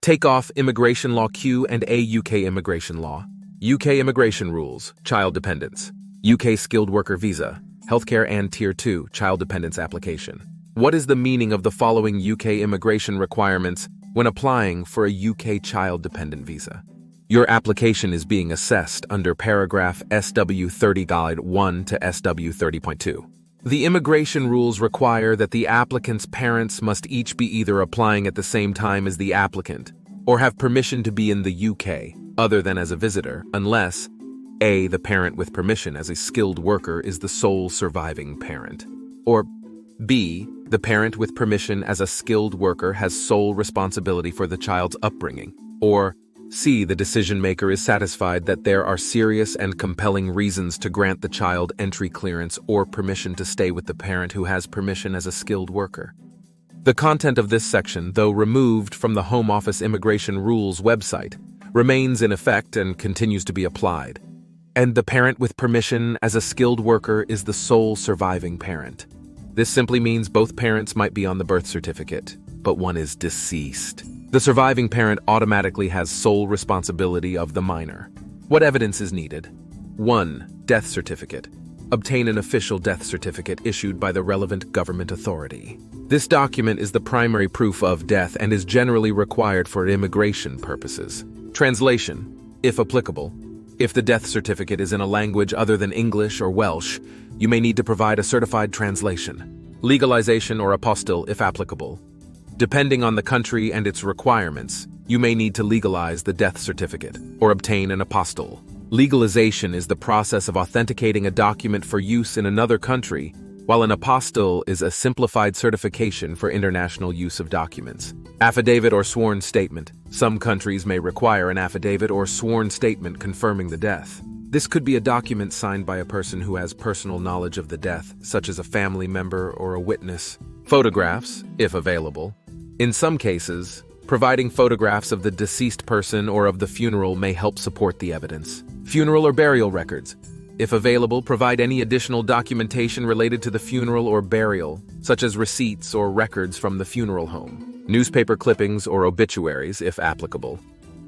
Takeoff Immigration Law Q and A UK Immigration Law. UK Immigration Rules, Child Dependence. UK Skilled Worker Visa, Healthcare and Tier 2 Child Dependence Application. What is the meaning of the following UK immigration requirements when applying for a UK Child Dependent Visa? Your application is being assessed under paragraph SW30 Guide 1 to SW30.2. The immigration rules require that the applicant's parents must each be either applying at the same time as the applicant or have permission to be in the UK, other than as a visitor, unless A. The parent with permission as a skilled worker is the sole surviving parent, or B. The parent with permission as a skilled worker has sole responsibility for the child's upbringing, or C. The decision maker is satisfied that there are serious and compelling reasons to grant the child entry clearance or permission to stay with the parent who has permission as a skilled worker. The content of this section, though removed from the Home Office Immigration Rules website, remains in effect and continues to be applied. And the parent with permission as a skilled worker is the sole surviving parent. This simply means both parents might be on the birth certificate, but one is deceased. The surviving parent automatically has sole responsibility of the minor. What evidence is needed? 1. Death certificate. Obtain an official death certificate issued by the relevant government authority. This document is the primary proof of death and is generally required for immigration purposes. Translation, if applicable. If the death certificate is in a language other than English or Welsh, you may need to provide a certified translation. Legalization or apostille if applicable. Depending on the country and its requirements, you may need to legalize the death certificate or obtain an apostille. Legalization is the process of authenticating a document for use in another country, while an apostille is a simplified certification for international use of documents. Affidavit or sworn statement. Some countries may require an affidavit or sworn statement confirming the death. This could be a document signed by a person who has personal knowledge of the death, such as a family member or a witness. Photographs, if available. In some cases, providing photographs of the deceased person or of the funeral may help support the evidence. Funeral or burial records. If available, provide any additional documentation related to the funeral or burial, such as receipts or records from the funeral home. Newspaper clippings or obituaries, if applicable.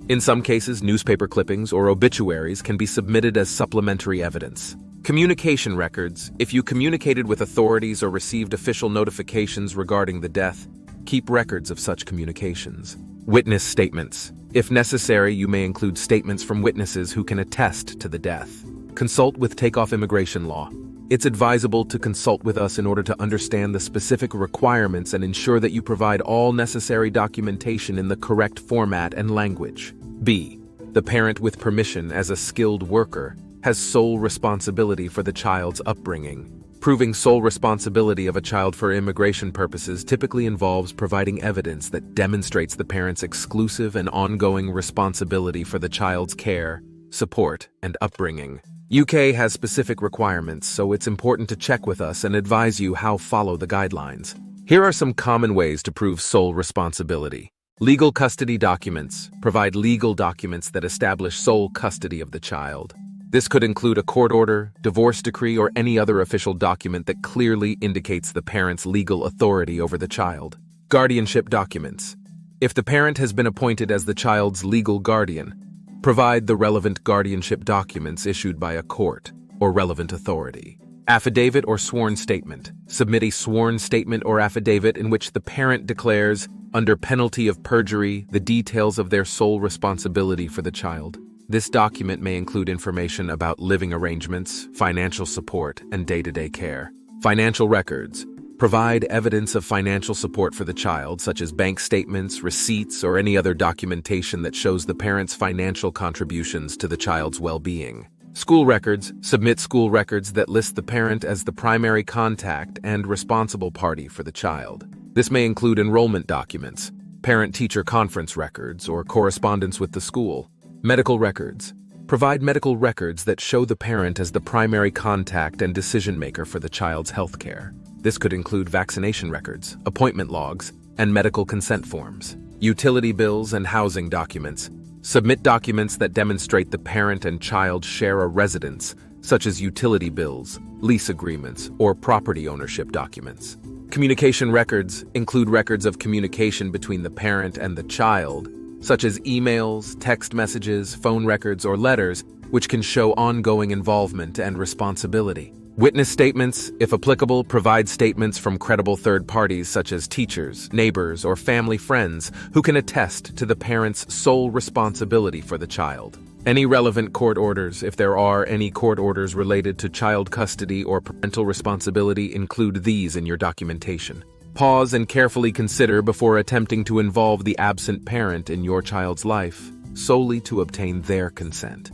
In some cases, newspaper clippings or obituaries can be submitted as supplementary evidence. Communication records. If you communicated with authorities or received official notifications regarding the death, keep records of such communications. Witness statements. If necessary, you may include statements from witnesses who can attest to the death. Consult with Takeoff Immigration Law. It's advisable to consult with us in order to understand the specific requirements and ensure that you provide all necessary documentation in the correct format and language. B. The parent with permission as a skilled worker has sole responsibility for the child's upbringing. Proving sole responsibility of a child for immigration purposes typically involves providing evidence that demonstrates the parent's exclusive and ongoing responsibility for the child's care, support, and upbringing. UK has specific requirements, so it's important to check with us and advise you how to follow the guidelines. Here are some common ways to prove sole responsibility. Legal custody documents. Provide legal documents that establish sole custody of the child. This could include a court order, divorce decree, or any other official document that clearly indicates the parent's legal authority over the child. Guardianship documents. If the parent has been appointed as the child's legal guardian, provide the relevant guardianship documents issued by a court or relevant authority. Affidavit or sworn statement. Submit a sworn statement or affidavit in which the parent declares, under penalty of perjury, the details of their sole responsibility for the child. This document may include information about living arrangements, financial support, and day-to-day care. Financial records. Provide evidence of financial support for the child, such as bank statements, receipts, or any other documentation that shows the parent's financial contributions to the child's well-being. School records. Submit school records that list the parent as the primary contact and responsible party for the child. This may include enrollment documents, parent-teacher conference records, or correspondence with the school. Medical records. Provide medical records that show the parent as the primary contact and decision-maker for the child's health care. This could include vaccination records, appointment logs, and medical consent forms. Utility bills and housing documents. Submit documents that demonstrate the parent and child share a residence, such as utility bills, lease agreements, or property ownership documents. Communication records include records of communication between the parent and the child, such as emails, text messages, phone records, or letters, which can show ongoing involvement and responsibility. Witness statements, if applicable, provide statements from credible third parties such as teachers, neighbors, or family friends who can attest to the parent's sole responsibility for the child. Any relevant court orders, if there are any court orders related to child custody or parental responsibility, include these in your documentation. Pause and carefully consider before attempting to involve the absent parent in your child's life, solely to obtain their consent.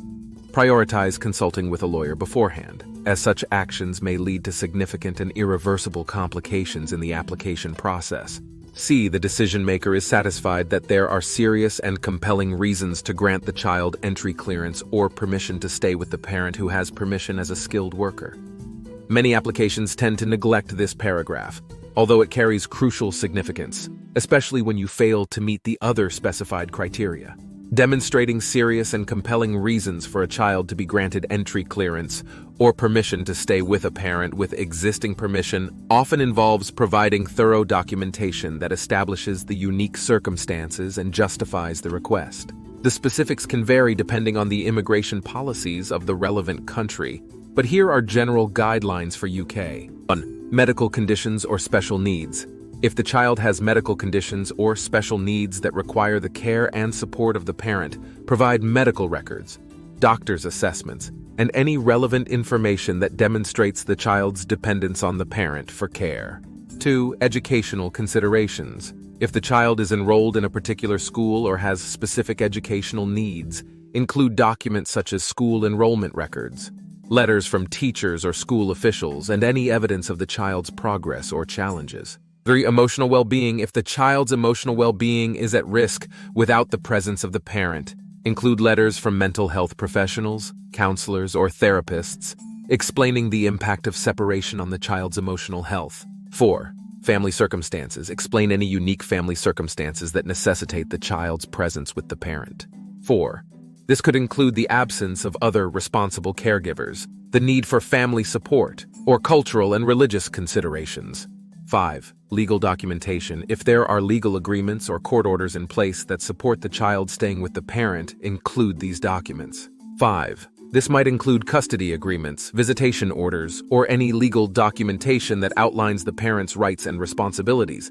Prioritize consulting with a lawyer beforehand, as such actions may lead to significant and irreversible complications in the application process. C. The decision maker is satisfied that there are serious and compelling reasons to grant the child entry clearance or permission to stay with the parent who has permission as a skilled worker. Many applications tend to neglect this paragraph, although it carries crucial significance, especially when you fail to meet the other specified criteria. Demonstrating serious and compelling reasons for a child to be granted entry clearance or permission to stay with a parent with existing permission often involves providing thorough documentation that establishes the unique circumstances and justifies the request. The specifics can vary depending on the immigration policies of the relevant country, but here are general guidelines for UK. 1. Medical conditions or special needs. If the child has medical conditions or special needs that require the care and support of the parent, provide medical records, doctor's assessments, and any relevant information that demonstrates the child's dependence on the parent for care. 2. Educational considerations. If the child is enrolled in a particular school or has specific educational needs, include documents such as school enrollment records, letters from teachers or school officials, and any evidence of the child's progress or challenges. 3. Emotional well-being. If the child's emotional well-being is at risk without the presence of the parent, include letters from mental health professionals, counselors, or therapists, explaining the impact of separation on the child's emotional health. 4. Family circumstances. Explain any unique family circumstances that necessitate the child's presence with the parent. 4. This could include the absence of other responsible caregivers, the need for family support, or cultural and religious considerations. 5. Legal documentation. If there are legal agreements or court orders in place that support the child staying with the parent, include these documents. 5. This might include custody agreements, visitation orders, or any legal documentation that outlines the parent's rights and responsibilities.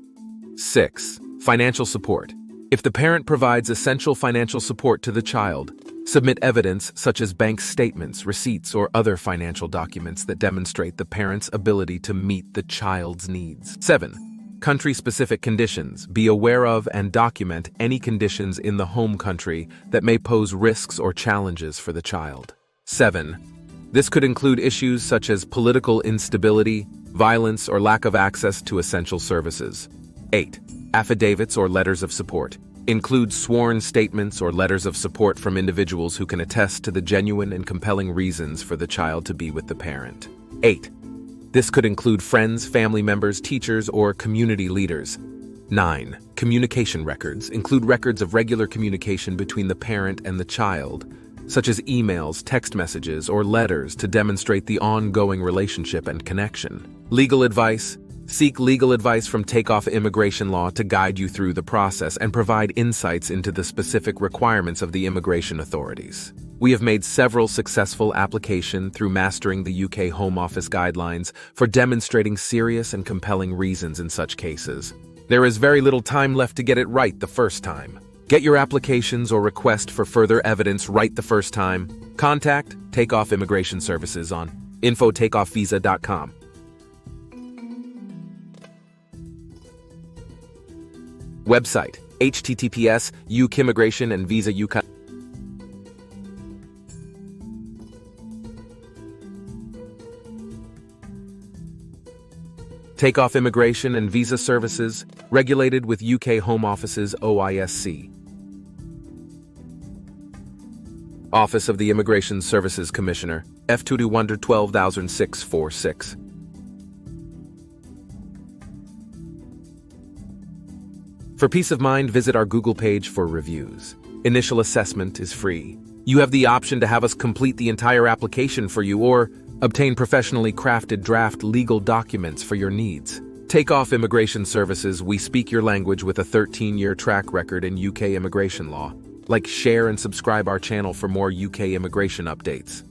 6. Financial support. If the parent provides essential financial support to the child, submit evidence such as bank statements, receipts, or other financial documents that demonstrate the parent's ability to meet the child's needs. 7. Country-specific conditions. Be aware of and document any conditions in the home country that may pose risks or challenges for the child. 7. This could include issues such as political instability, violence, or lack of access to essential services. 8. Affidavits or letters of support. Include sworn statements or letters of support from individuals who can attest to the genuine and compelling reasons for the child to be with the parent. 8. This could include friends, family members, teachers, or community leaders. 9. Communication records. Include records of regular communication between the parent and the child, such as emails, text messages, or letters to demonstrate the ongoing relationship and connection. Legal advice. Seek legal advice from Takeoff Immigration Law to guide you through the process and provide insights into the specific requirements of the immigration authorities. We have made several successful applications through mastering the UK Home Office guidelines for demonstrating serious and compelling reasons in such cases. There is very little time left to get it right the first time. Get your applications or request for further evidence right the first time. Contact Takeoff Immigration Services on info@takeoffvisa.com. Website, https UK Immigration and Visa UK. Takeoff Immigration and Visa Services, regulated with UK Home Office's OISC. Office of the Immigration Services Commissioner, F2 12646. For peace of mind, visit our Google page for reviews. Initial assessment is free. You have the option to have us complete the entire application for you or obtain professionally crafted draft legal documents for your needs. Takeoff Immigration Services, we speak your language with a 13-year track record in UK immigration law. Like, share and subscribe our channel for more UK immigration updates.